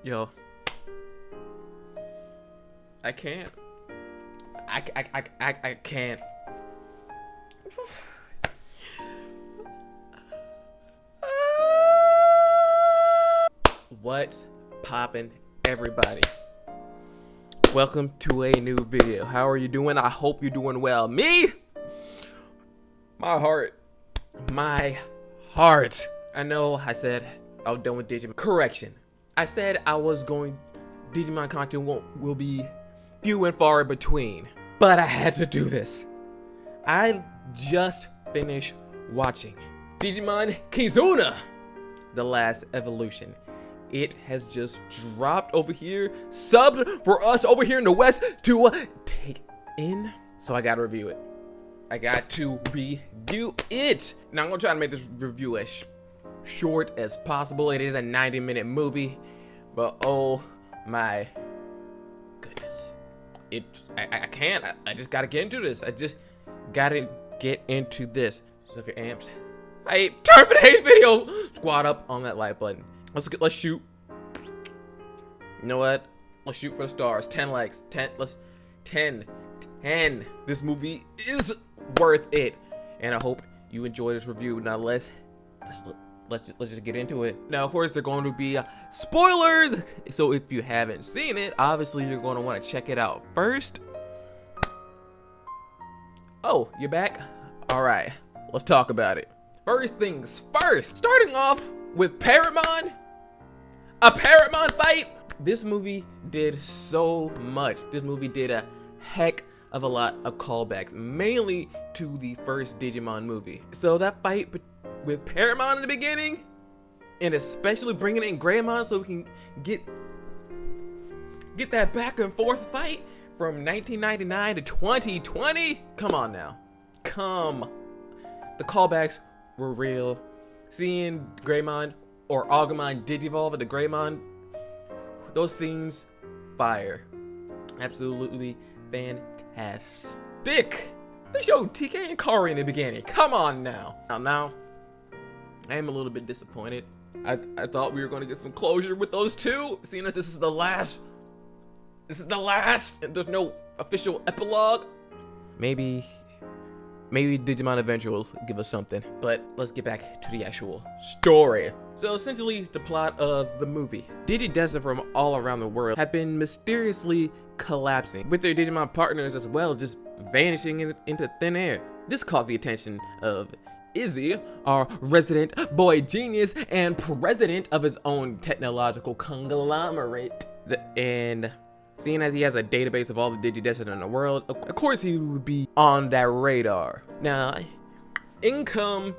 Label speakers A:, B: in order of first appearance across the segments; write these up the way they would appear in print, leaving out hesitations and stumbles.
A: Yo, I can't. I can't. What's poppin', everybody? Welcome to a new video. How are you doing? I hope you're doing well. Me? My heart. I know I said I was done with Digimon. Correction. I said I was going. Digimon content will be few and far between. But I had to do this. I just finished watching Digimon Kizuna, The Last Evolution. It has just dropped over here, subbed for us over here in the West to take in. So I gotta review it. Now I'm gonna try to make this review as short as possible. It is a 90-minute movie, but oh my goodness. I can't. I just gotta get into this. So if you're amped, hey, turn for the hate video. Squat up on that like button. Let's shoot. You know what? Let's shoot for the stars. 10 likes. 10. 10. This movie is worth it, and I hope you enjoy this review. Now let's just get into it. Now, of course, there are going to be spoilers. So if you haven't seen it, obviously you're going to want to check it out first. Oh, you're back? All right, let's talk about it. First things first, starting off with Paramon. A Paramon fight. This movie did so much. This movie did a heck of a lot of callbacks, mainly to the first Digimon movie. So that fight with Paramon in the beginning, and especially bringing in Greymon so we can get that back and forth fight from 1999 to 2020. Come on now. The callbacks were real. Seeing Greymon or Agumon Digivolve into Greymon, those scenes, fire. Absolutely fantastic. They showed TK and Kari in the beginning. Come on now. Now, I am a little bit disappointed. I thought we were going to get some closure with those two, seeing that this is the last. And there's no official epilogue. Maybe Digimon Adventure will give us something. But let's get back to the actual story. So essentially, the plot of the movie. Digidestined from all around the world have been mysteriously collapsing, with their Digimon partners as well just vanishing into thin air. This caught the attention of Izzy, our resident boy genius and president of his own technological conglomerate. And seeing as he has a database of all the Digidestined in the world, of course he would be on that radar. Now, in come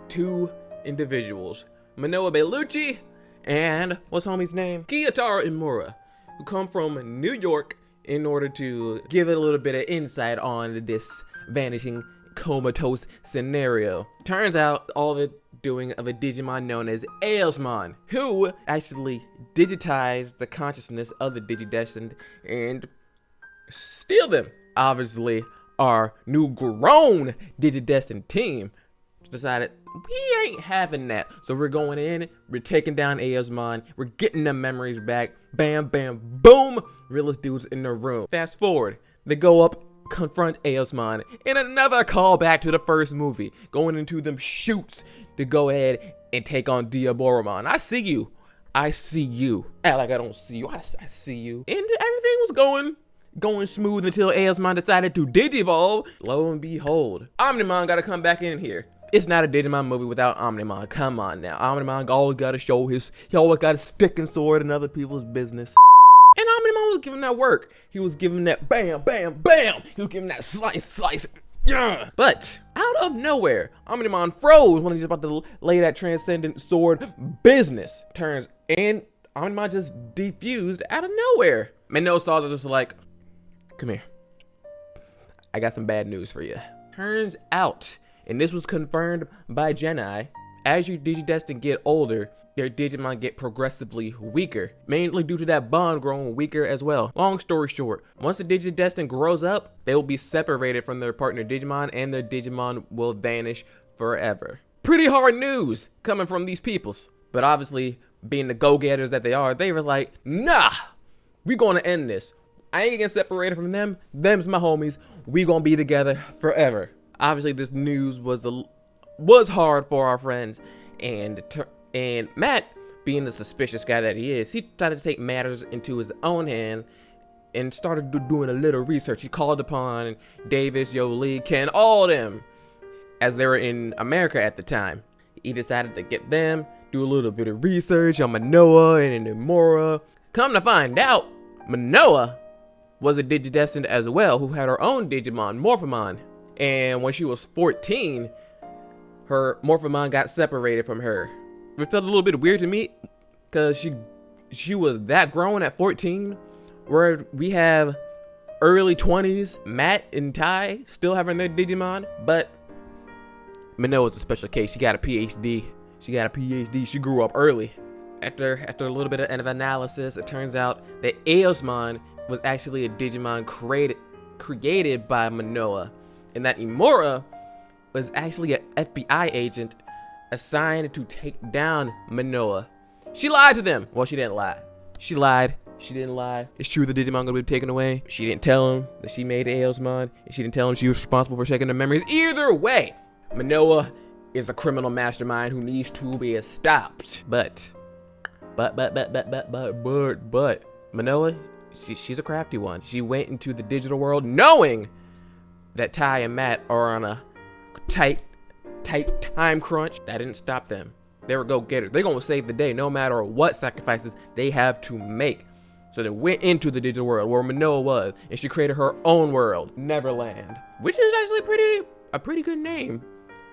A: two individuals, Manoa Bellucci and what's homie's name? Kiyotaro Imura, who come from New York in order to give it a little bit of insight on this vanishing comatose scenario. Turns out all the doing of a Digimon known as Aelsmon, who actually digitized the consciousness of the Digidestined and steal them. Obviously, our new grown Digidestined team decided we ain't having that. So we're going in, we're taking down Aelsmon, we're getting the memories back. Bam, bam, boom, realest dudes in the room. Fast forward, they go up, confront Aelsmon, and another callback to the first movie, going into them shoots to go ahead and take on Diaboromon. I see you. Act like I don't see you. I see you. And everything was going smooth until Aelsmon decided to Digivolve. Lo and behold, Omnimon gotta come back in here. It's not a Digimon movie without Omnimon. Come on now. Omnimon always gotta show he always got a stick and sword in other people's business. And Omnimon was giving that work. He was giving that bam, bam, bam. He was giving that slice. Yeah. But out of nowhere, Omnimon froze when he's about to lay that transcendent sword business. Turns and Omnimon just defused out of nowhere. Mano Saws was just like, come here. I got some bad news for you. Turns out, and this was confirmed by Genai, as your Digidestined get older, their Digimon get progressively weaker, mainly due to that bond growing weaker as well. Long story short, once the Digidestined grows up, they will be separated from their partner Digimon, and their Digimon will vanish forever. Pretty hard news coming from these peoples. But obviously, being the go-getters that they are, they were like, nah, we gonna end this. I ain't getting separated from them. Them's my homies. We gonna be together forever. Obviously, this news was hard for our friends, and Matt, being the suspicious guy that he is, he decided to take matters into his own hand and started doing a little research. He called upon Davis, Lee, Ken, all of them, as they were in America at the time. He decided to get them, do a little bit of research on Manoa and Imura. Come to find out, Manoa was a Digidestined as well, who had her own Digimon, Morphemon. And when she was 14, her Morphemon got separated from her. It felt a little bit weird to me, because she was that grown at 14, where we have early 20s, Matt and Ty still having their Digimon, but Manoa's a special case. She got a PhD. She grew up early. After a little bit of analysis, it turns out that Eosmon was actually a Digimon created by Manoa, and that Imura was actually an FBI agent assigned to take down Manoa. She lied to them. Well, she didn't lie. She lied. She didn't lie. It's true the Digimon gonna be taken away. She didn't tell him that she made Eosmon, and she didn't tell him she was responsible for checking their memories. Either way, Manoa is a criminal mastermind who needs to be stopped. But Manoa, she's a crafty one. She went into the digital world knowing that Ty and Matt are on a tight time crunch. That didn't stop them. They were go-getters. They're gonna save the day no matter what sacrifices they have to make. So they went into the digital world where Manoa was, and she created her own world, Neverland, which is actually a pretty good name,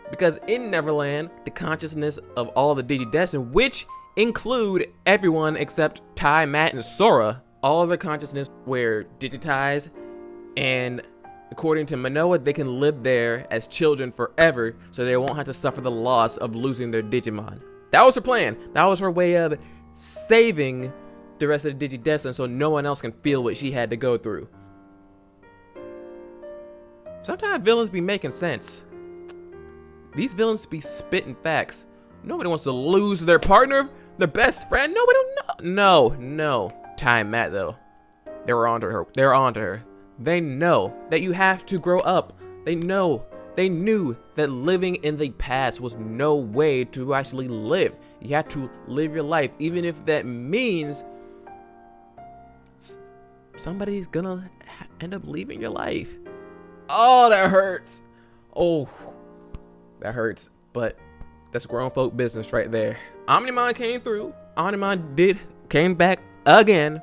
A: because in Neverland, the consciousness of all the Digidestined, which include everyone except Ty, Matt, and Sora, all of their consciousness were digitized, and according to Manoa, they can live there as children forever, so they won't have to suffer the loss of losing their Digimon. That was her plan. That was her way of saving the rest of the Digidestined so no one else can feel what she had to go through. Sometimes villains be making sense. These villains be spitting facts. Nobody wants to lose their partner, their best friend. Nobody don't know. No. Ty and Matt, though, they were onto her. They're onto her. They know that you have to grow up. They knew that living in the past was no way to actually live. You have to live your life, even if that means somebody's gonna end up leaving your life. Oh, that hurts. Oh, that hurts. But that's grown folk business right there. Omnimon came through. Omnimon came back again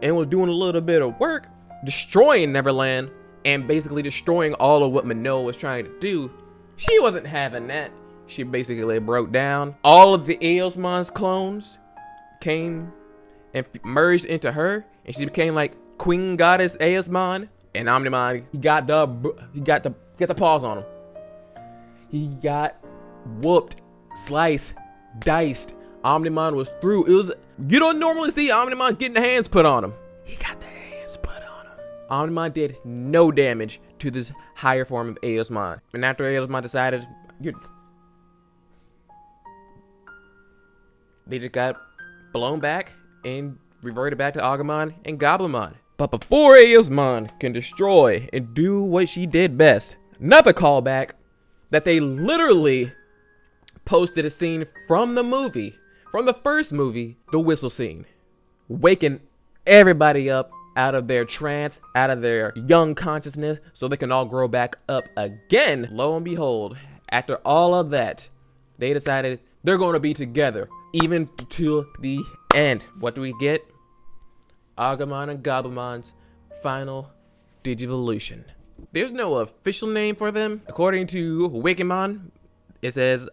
A: and was doing a little bit of work, destroying Neverland and basically destroying all of what Manoa was trying to do. She wasn't having that. She basically broke down. All of the Eosmon's clones came and merged into her, and she became like Queen Goddess Eosmon. And Omnimon, he got the paws on him. He got whooped, sliced, diced. Omnimon was through. You don't normally see Omnimon getting the hands put on him. He got the hands put on him. Omnimon did no damage to this higher form of Eosmon. And after Eosmon decided, they just got blown back and reverted back to Agumon and Goblimon. But before Eosmon can destroy and do what she did best, another callback that they literally posted a scene from the movie, from the first movie, the whistle scene, waking everybody up out of their trance, out of their young consciousness, so they can all grow back up again. Lo and behold, after all of that, they decided they're going to be together, even to the end. What do we get? Agumon and Goblimon's final Digivolution. There's no official name for them. According to Wikimon, it says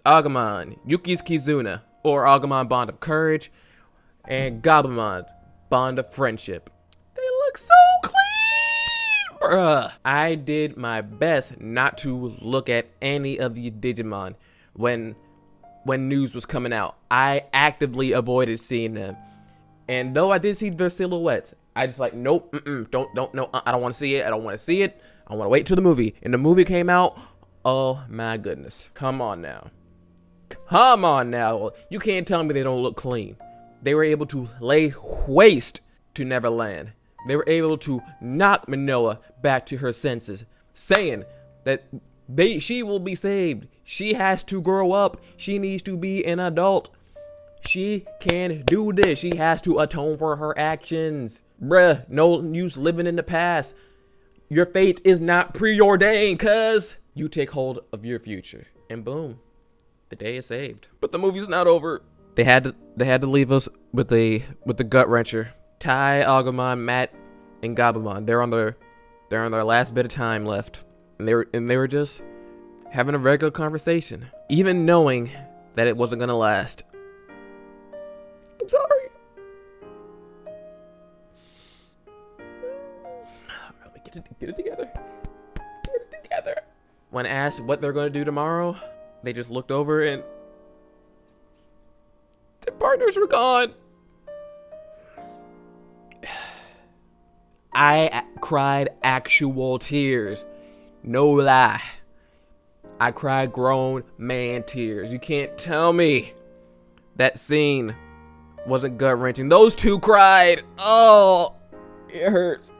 A: Agumon, Yuki's Kizuna, or Agumon Bond of Courage, and Goblimon Bond of Friendship. They look so clean, bruh. I did my best not to look at any of the Digimon when news was coming out. I actively avoided seeing them. And though I did see their silhouettes, I just like, nope, don't, no, I don't want to see it. I don't want to see it. I want to wait till the movie. And the movie came out. Oh my goodness. Come on now. Come on now. You can't tell me they don't look clean. They were able to lay waste to Neverland. They were able to knock Manoa back to her senses, saying that she will be saved. She has to grow up. She needs to be an adult. She can do this. She has to atone for her actions. Bruh, no use living in the past. Your fate is not preordained, cuz you take hold of your future. And boom, the day is saved. But the movie's not over. They had to leave us with the gut wrencher. Tai, Agumon, Matt, and Gabumon. They're on their last bit of time left. And they were just having a regular conversation, even knowing that it wasn't gonna last. I'm sorry. Let me get it together. Get it together. When asked what they're gonna do tomorrow, they just looked over and their partners were gone. I cried actual tears. No lie. I cried grown man tears. You can't tell me that scene wasn't gut-wrenching. Those two cried. Oh, it hurts.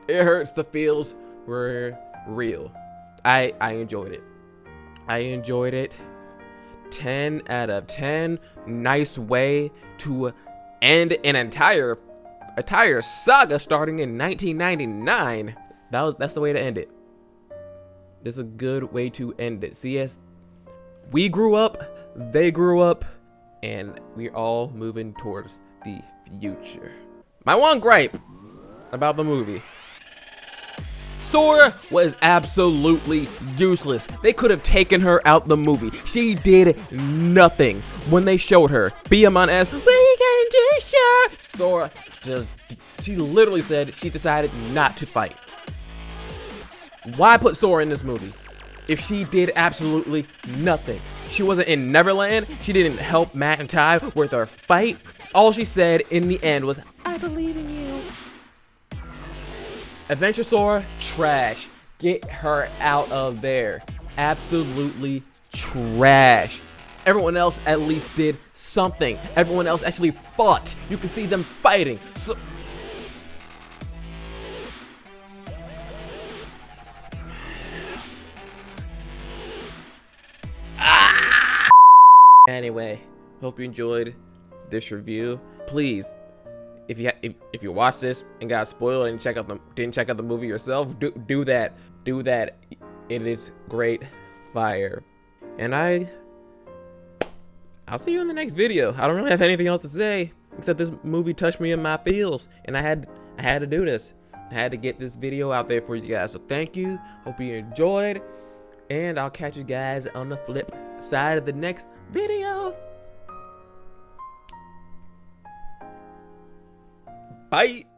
A: It hurts. The feels were real. I enjoyed it. I enjoyed it. 10 out of 10. Nice way to end an entire saga starting in 1999. That's the way to end it. It's a good way to end it. See, as we grew up, they grew up, and we're all moving towards the future. My one gripe about the movie: Sora was absolutely useless. They could have taken her out the movie. She did nothing. When they showed her, Biyamon asked, "What are you gonna do, sir?" Sora she literally said she decided not to fight. Why put Sora in this movie if she did absolutely nothing? She wasn't in Neverland. She didn't help Matt and Tai with their fight. All she said in the end was, "I believe in you." Adventure Sora, trash. Get her out of there. Absolutely trash. Everyone else at least did something. Everyone else actually fought. You can see them fighting. So anyway, hope you enjoyed this review. Please, if you watch this and got spoiled and didn't check out the movie yourself, do that. Do that. It is great fire. And I'll see you in the next video. I don't really have anything else to say except this movie touched me in my feels, and I had to do this. I had to get this video out there for you guys. So thank you. Hope you enjoyed, and I'll catch you guys on the flip side of the next video. Bye.